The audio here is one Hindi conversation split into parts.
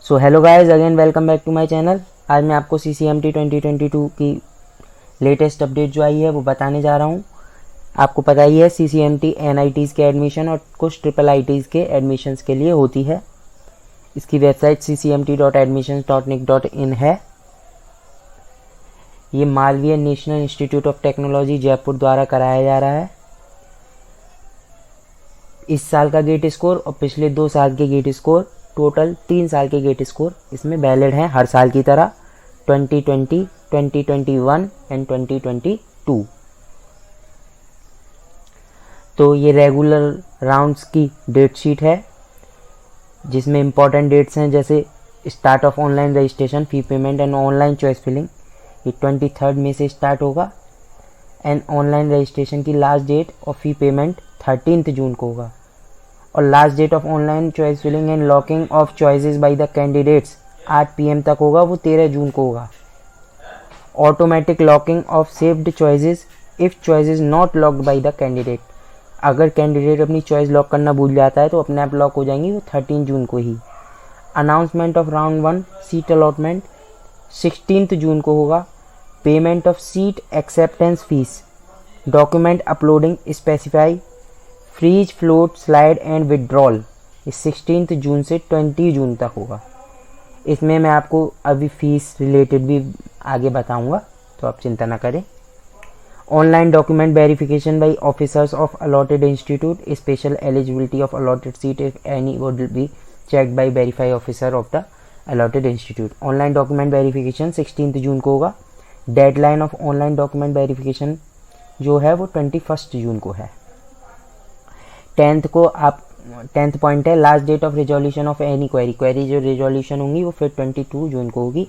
So hello guys, again welcome back to my channel. आज मैं आपको CCMT 2022 की लेटेस्ट अपडेट जो आई है वो बताने जा रहा हूँ। आपको पता ही है CCMT NITs के एडमिशन और कुछ IIITs के एडमिशन्स के लिए होती है। इसकी वेबसाइट ccmt.admissions.nic.in है। ये Malviya national institute of technology Jaipur द्वारा कराया जा रहा है। इस साल का गेट स्कोर और पिछले 2 साल के गेट स्कोर, टोटल 3 साल के गेट स्कोर इसमें वैलिड हैं हर साल की तरह 2020, 2021 एंड 2022। तो ये रेगुलर राउंड्स की डेट शीट है जिसमें इंपॉर्टेंट डेट्स हैं जैसे start of online registration, fee payment and online choice filling. ये 23 मई से स्टार्ट होगा एंड ऑनलाइन रजिस्ट्रेशन की लास्ट डेट और फी पेमेंट 13 जून को होगा। और last date of online choice filling and locking of choices by the candidates 8 PM तक होगा, वो 13 जून को होगा। Automatic locking of saved choices if choices not locked by the candidate. अगर कैंडिडेट अपनी चॉइस लॉक करना भूल जाता है तो अपने आप लॉक हो जाएंगी, वो 13 जून को ही। Announcement of round 1 seat allotment 16 जून को होगा। Payment of seat acceptance fees, document uploading specify, freeze, float, slide and withdrawal, इस 16 जून से 20 जून तक होगा। इसमें मैं आपको अभी फीस रिलेटेड भी आगे बताऊंगा, तो आप चिंता ना करें। Online document verification by officers of allotted institute, special eligibility of allotted seat if any would be check by verify officer of the allotted institute. Online document verification 16 जून को होगा। Deadline of online document verification जो है वो 21 जून को है। 10th पॉइंट है last date of resolution of any query जो रिजोल्यूशन होंगी वो फिर 22 जून को होगी।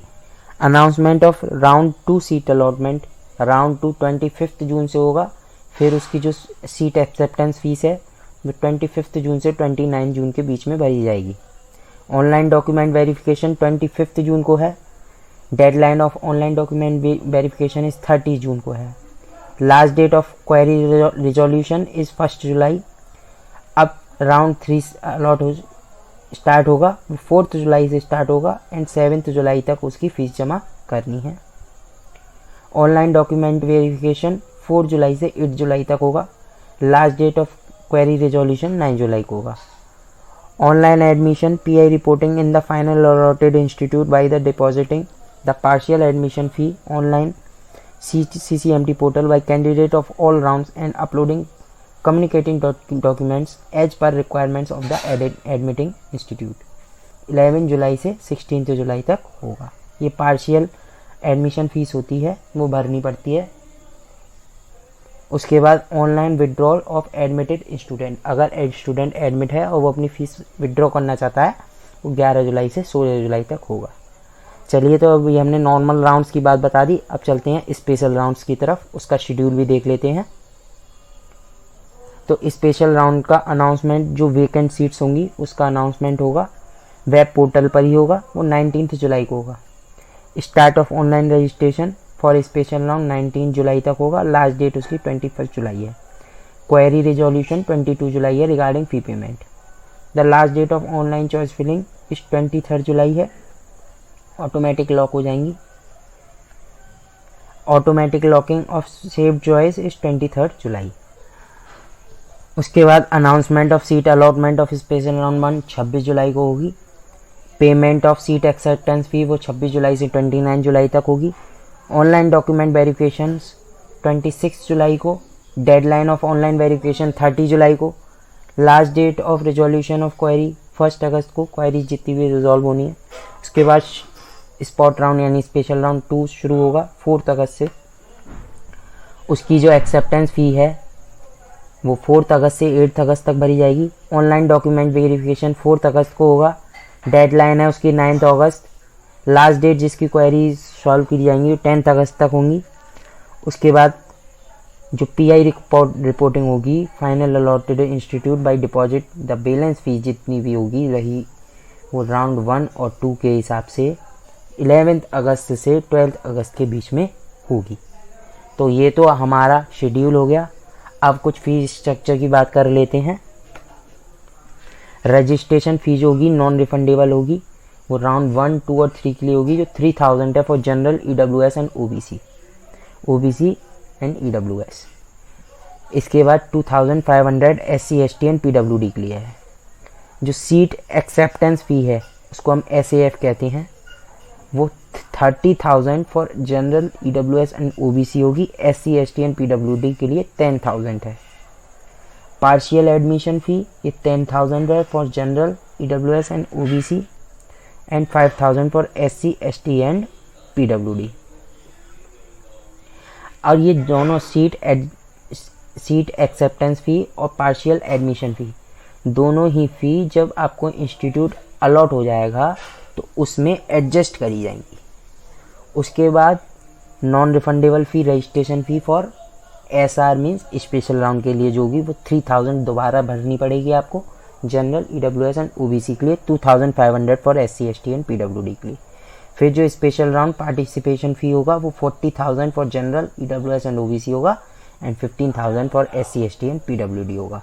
Announcement of round 2 seat allotment, round 2 25 जून से होगा। फिर उसकी जो सीट एक्सेप्टेंस फीस है वो 25 जून से 29 जून के बीच में भरी जाएगी। ऑनलाइन डॉक्यूमेंट वेरिफिकेशन 25 जून को है। Deadline of online document verification is 30 जून को है। Last date of query resolution is 1 जुलाई। अब राउंड 3 अलॉट हो स्टार्ट होगा, 4 जुलाई से स्टार्ट होगा एंड 7 जुलाई तक उसकी फ़ीस जमा करनी है। ऑनलाइन डॉक्यूमेंट वेरिफिकेशन 4 जुलाई से 8 जुलाई तक होगा। Last date of query resolution 9 जुलाई को होगा। Online admission PI reporting in the final allotted institute by the depositing the partial admission fee online CCMT portal by candidate of all rounds and uploading communicating documents as per requirements of the admitting institute। 11 जुलाई से 16 जुलाई तक होगा। ये पार्शियल एडमिशन फीस होती है, वो भरनी पड़ती है। उसके बाद online withdrawal of admitted student, अगर स्टूडेंट एडमिट है और वो अपनी फ़ीस विड्रॉ करना चाहता है वो 11 जुलाई से 16 जुलाई तक होगा। चलिए, तो अभी हमने नॉर्मल राउंड्स की बात बता दी, अब चलते हैं स्पेशल राउंड्स की तरफ। उसका शेड्यूल भी देख लेते हैं। तो स्पेशल राउंड का अनाउंसमेंट, जो वेकेंट सीट्स होंगी उसका अनाउंसमेंट होगा वेब पोर्टल पर ही होगा, वो 19 जुलाई को होगा। Start of online registration for special round 19 जुलाई तक होगा। लास्ट डेट उसकी 21 जुलाई है। क्वेरी रिजोल्यूशन 22 जुलाई है regarding fee payment. The last date of online choice filling is 23 जुलाई है। ऑटोमेटिक लॉक हो जाएंगी। Automatic locking of saved choice is 23 जुलाई। उसके बाद announcement of seat allotment of special round 1 26 जुलाई को होगी। Payment of seat acceptance fee वो 26 जुलाई से 29 जुलाई तक होगी। ऑनलाइन डॉक्यूमेंट वेरिफिकेशन 26 जुलाई को। डेडलाइन ऑफ ऑनलाइन वेरिफिकेशन 30 जुलाई को। Last date of resolution of query 1 अगस्त को, क्वेरी जितनी भी रिजॉल्व होनी है। उसके बाद स्पॉट राउंड यानी स्पेशल राउंड 2 शुरू होगा 4 अगस्त से। उसकी जो एक्सेप्टेंस फ़ी है वो 4 अगस्त से 8 अगस्त तक भरी जाएगी। ऑनलाइन डॉक्यूमेंट वेरिफिकेशन 4 अगस्त को होगा। डेडलाइन है उसकी 9 अगस्त। लास्ट डेट जिसकी क्वेरी सॉल्व की जाएंगी वो 10 अगस्त तक होंगी। उसके बाद जो PI रिपोर्टिंग होगी final allotted institute by deposit the balance fee जितनी भी होगी रही वो राउंड 1 और 2 के हिसाब से 11 अगस्त से 12 अगस्त के बीच में होगी। तो ये तो हमारा शेड्यूल हो गया। अब कुछ फीस स्ट्रक्चर की बात कर लेते हैं। रजिस्ट्रेशन फीस होगी नॉन रिफंडेबल होगी। वो राउंड 1, 2 और 3 के लिए होगी, जो 3000 है for general, EWS and OBC and EWS। इसके बाद 2500 SC ST एंड PWD के लिए है। जो सीट एक्सेप्टेंस फ़ी है उसको हम SAF कहते हैं, वो 30,000 for general, EWS and OBC होगी। SC ST एंड PWD के लिए 10,000 है। पार्शियल एडमिशन फ़ी ये 10,000 है for general, EWS and OBC and 5,000 for SC ST and PWD। और ये दोनों सीट एक्सेप्टेंस फ़ी और पार्शियल एडमिशन फ़ी, दोनों ही फ़ी जब आपको इंस्टीट्यूट अलॉट हो जाएगा तो उसमें एडजस्ट करी जाएंगी। उसके बाद non refundable fee, registration fee for SR means special round के लिए जो होगी वो 3,000 दोबारा भरनी पड़ेगी आपको। जनरल, EWS एंड OBC के लिए 2,500 for SC ST and PWD के लिए। फिर जो स्पेशल राउंड पार्टिसिपेशन फ़ी होगा वो 40,000 for general, EWS and OBC होगा and 15,000 for SC ST and PWD होगा।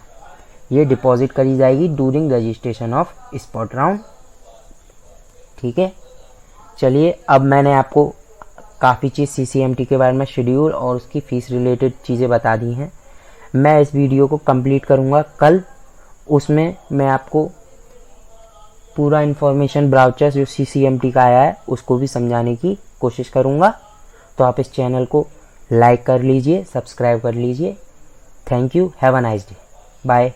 ये डिपॉजिट करी जाएगी during registration of spot round. ठीक है, चलिए अब मैंने आपको काफ़ी चीज़ CCMT के बारे में, शेड्यूल और उसकी फ़ीस रिलेटेड चीज़ें बता दी हैं। मैं इस वीडियो को कंप्लीट करूँगा कल, उसमें मैं आपको पूरा इन्फॉर्मेशन ब्राउचर्स जो CCMT का आया है उसको भी समझाने की कोशिश करूँगा। तो आप इस चैनल को लाइक कर लीजिए, सब्सक्राइब कर लीजिए। Thank you, have a nice day, bye.